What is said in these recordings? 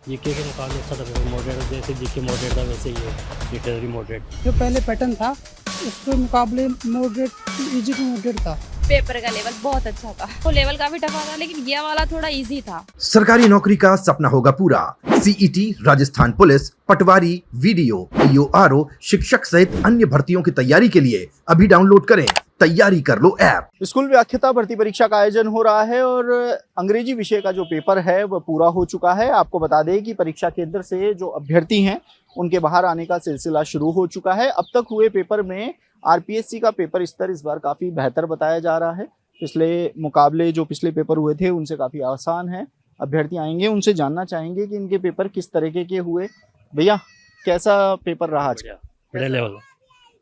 GK के मुकाबले अच्छा था पेपर, मॉडरेट जैसे जीके मॉडरेट था वैसे ही है लिटरेरी मॉडरेट। जो पहले पैटर्न था उसके मुकाबले मॉडरेट इजी टू मॉडरेट था। पेपर का लेवल बहुत अच्छा था, वो लेवल काफी टफ था लेकिन ये वाला थोड़ा इजी था। सरकारी नौकरी का सपना होगा पूरा। सीईटी, राजस्थान पुलिस, पटवारी, वीडियो, ईओआरओ, शिक्षक सहित अन्य भर्तियों की तैयारी के लिए अभी डाउनलोड करें तैयारी कर लो ऐप। स्कूल व्याख्याता भर्ती परीक्षा का आयोजन हो रहा है और अंग्रेजी विषय का जो पेपर है वह पूरा हो चुका है। आपको बता दें कि परीक्षा केंद्र से जो अभ्यर्थी हैं उनके बाहर आने का सिलसिला शुरू हो चुका है। अब तक हुए पेपर में आरपीएससी का पेपर स्तर इस बार काफ़ी बेहतर बताया जा रहा है। पिछले मुकाबले जो पिछले पेपर हुए थे उनसे काफ़ी आसान है। अभ्यर्थी आएंगे, उनसे जानना चाहेंगे कि इनके पेपर किस तरीके के हुए। भैया, कैसा पेपर रहा आज का? मिडिल लेवल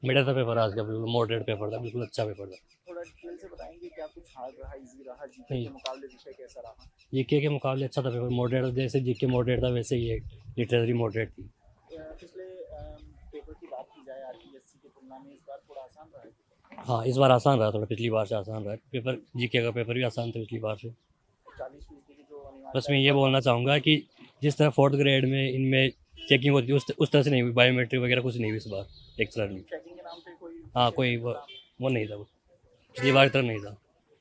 मिडिल था पेपर आज का, बिल्कुल मॉडरेट पेपर था, बिल्कुल अच्छा पेपर था। थोड़ा डिटेल से बताएंगे क्या कुछ हार्ड रहा, इजी रहा, जीके नहीं। के मुकाबले विषय कैसा रहा? जीके के मुकाबले अच्छा था पेपर, मॉडरेट जैसे जीके मॉडरेट था वैसे ही है लिटरेरी मॉडरेट थी। पिछले पेपर की बात की जाए आरपीएससी की तुलना में इस बार थोड़ा आसान रहा है। हाँ, इस बार आसान रहा, थोड़ा पिछली बार से आसान रहा पेपर। जीके का पेपर भी आसान था पिछली बार से। 40% की जो अनिवार्य बस मैं ये बोलना चाहूँगा कि जिस तरह 4th ग्रेड में इनमें चेकिंग होती है उस तरह से नहीं हुई, बायोमेट्रिक वगैरह कुछ नहीं हुई इस बार लेक्चरर में। चेकिंग के नाम पे कोई हाँ, कोई वो नहीं था, पिछली बार की तरह नहीं था।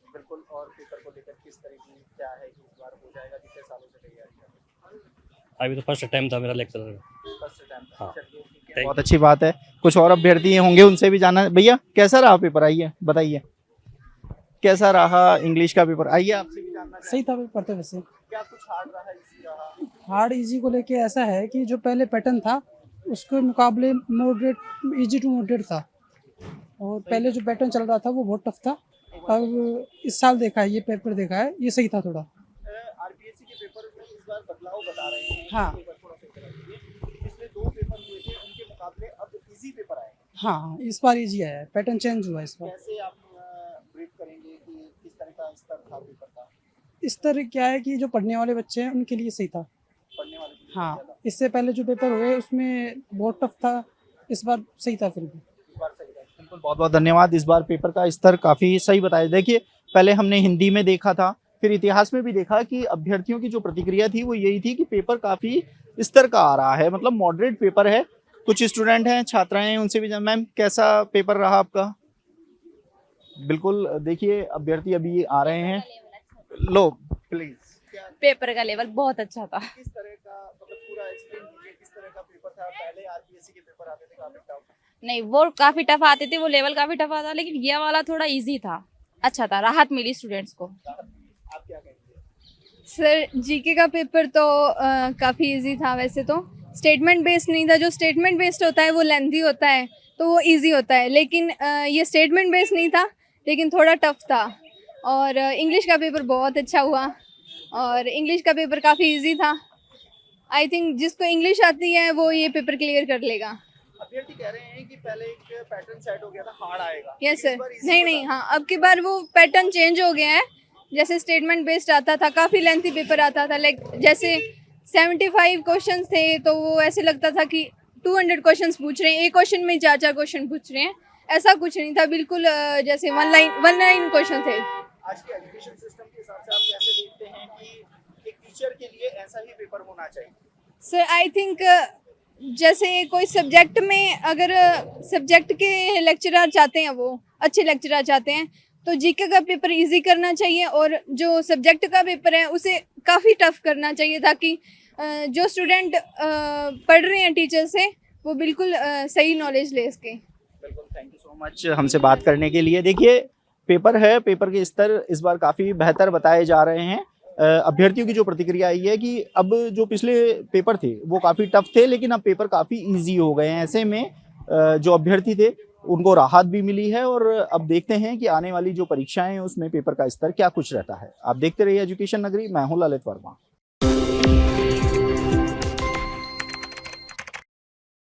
बिल्कुल। और पेपर को लेकर किस तरीके क्या है कि इस बार हो जाएगा, कितने सालों से तैयारी कर रहे हैं? अभी तो फर्स्ट टाइम था मेरा लेक्चरर। First time. हाँ। चलिए, ठीक है, बहुत अच्छी बात है। कुछ और अभ्यर्थी होंगे, उनसे भी जाना। भैया, कैसा रहा पेपर? आइए बताइए कैसा रहा इंग्लिश का पेपर। आइए आपसे भी जानना सही था पेपर तो वैसे। क्या कुछ हार्ड रहा, इजी रहा? हार्ड इजी को लेके ऐसा है कि जो पहले पैटर्न था उसके मुकाबले मॉडरेट इजी टू मॉडरेट था, और पहले जो पैटर्न चल रहा था वो बहुत टफ था। अब इस साल देखा है, ये पेपर देखा है, ये सही था थोड़ा। आरपीएससी के पेपर में इस बार बदलाव बता रहे हैं। हाँ। पेपर थोड़ा सा करा दीजिए। पिछले 2 पेपर हुए थे उनके मुकाबले अब इजी पेपर आए हैं। हाँ, इस बार इजी आया है, पैटर्न चेंज हुआ है इस बार। कैसे आप ब्रीफ करेंगे कि किस तरह का स्तर था पेपर का? इस तरह क्या है कि जो पढ़ने वाले बच्चे हैं उनके लिए सही था। पढ़ने वाले के लिए हाँ, ज़्यादा? इससे पहले जो पेपर हुए उसमें बहुत टफ था, इस बार सही था फिर भी। इस बार सही था। बिल्कुल, बहुत बहुत धन्यवाद। इस बार पेपर का स्तर काफ़ी सही बताया। देखिए, पहले हमने हिंदी में देखा था, फिर इतिहास में भी देखा कि अभ्यर्थियों की जो प्रतिक्रिया थी वो यही थी कि पेपर काफ़ी स्तर का आ रहा है, मतलब मॉडरेट पेपर है। कुछ स्टूडेंट हैं, छात्राएं हैं, उनसे भी मैम कैसा पेपर रहा आपका? बिल्कुल, देखिए अभ्यर्थी अभी आ रहे हैं। लो प्लीज, पेपर का लेवल बहुत अच्छा था। किस तरह का, मतलब पूरा एक्सप्लेन कीजिए किस तरह का पेपर था? पहले आरपीएससी के पेपर आते थे काफी टफ। नहीं, वो काफी टफ आते थे, वो लेवल काफी टफ आता, लेकिन ये वाला थोड़ा इजी था, अच्छा था, राहत मिली स्टूडेंट्स को। आप क्या कहेंगे? सर, जीके का पेपर तो काफ़ी इजी था। वैसे तो स्टेटमेंट बेस्ड नहीं था, जो स्टेटमेंट बेस्ड होता है वो लेंथी होता है तो वो इजी होता है, लेकिन ये स्टेटमेंट बेस्ड नहीं था लेकिन थोड़ा टफ था। और इंग्लिश का पेपर बहुत अच्छा हुआ और इंग्लिश का पेपर काफ़ी इजी था। आई थिंक जिसको इंग्लिश आती है वो ये पेपर क्लियर कर लेगा। अभ्यर्थी कह रहे हैं कि पहले एक पैटर्न सेट हो गया था, हार्ड आएगा। यस इस सर। बार easy नहीं बता नहीं, हाँ, अब की बार वो पैटर्न चेंज हो गया है। जैसे स्टेटमेंट बेस्ड आता था, काफ़ी लेंथी पेपर आता था, लाइक जैसे 75 क्वेश्चन थे तो वो ऐसे लगता था कि 200 क्वेश्चन पूछ रहे हैं, एक क्वेश्चन में 4 क्वेश्चन पूछ रहे हैं। ऐसा कुछ नहीं था, बिल्कुल जैसे वन लाइन क्वेश्चन थे। आज के एजुकेशन सिस्टम के हिसाब से आप कैसे देखते हैं कि एक टीचर के लिए ऐसा ही पेपर होना चाहिए? सर, आई थिंक जैसे कोई सब्जेक्ट में अगर सब्जेक्ट के लेक्चरर चाहते हैं, वो अच्छे लेक्चरर चाहते हैं, तो जीके का पेपर इजी करना चाहिए और जो सब्जेक्ट का पेपर है उसे काफ़ी टफ करना चाहिए, ताकि जो स्टूडेंट पढ़ रहे हैं टीचर से वो बिल्कुल सही नॉलेज ले सकें। बिल्कुल, थैंक यू सो मच हमसे बात करने के लिए। देखिए, पेपर है, पेपर के स्तर इस बार काफ़ी बेहतर बताए जा रहे हैं। अभ्यर्थियों की जो प्रतिक्रिया आई है कि अब जो पिछले पेपर थे वो काफ़ी टफ थे, लेकिन अब पेपर काफ़ी इजी हो गए हैं। ऐसे में जो अभ्यर्थी थे उनको राहत भी मिली है और अब देखते हैं कि आने वाली जो परीक्षाएं हैं उसमें पेपर का स्तर क्या कुछ रहता है। आप देखते रहिए एजुकेशन नगरी, मैं हूं ललित वर्मा।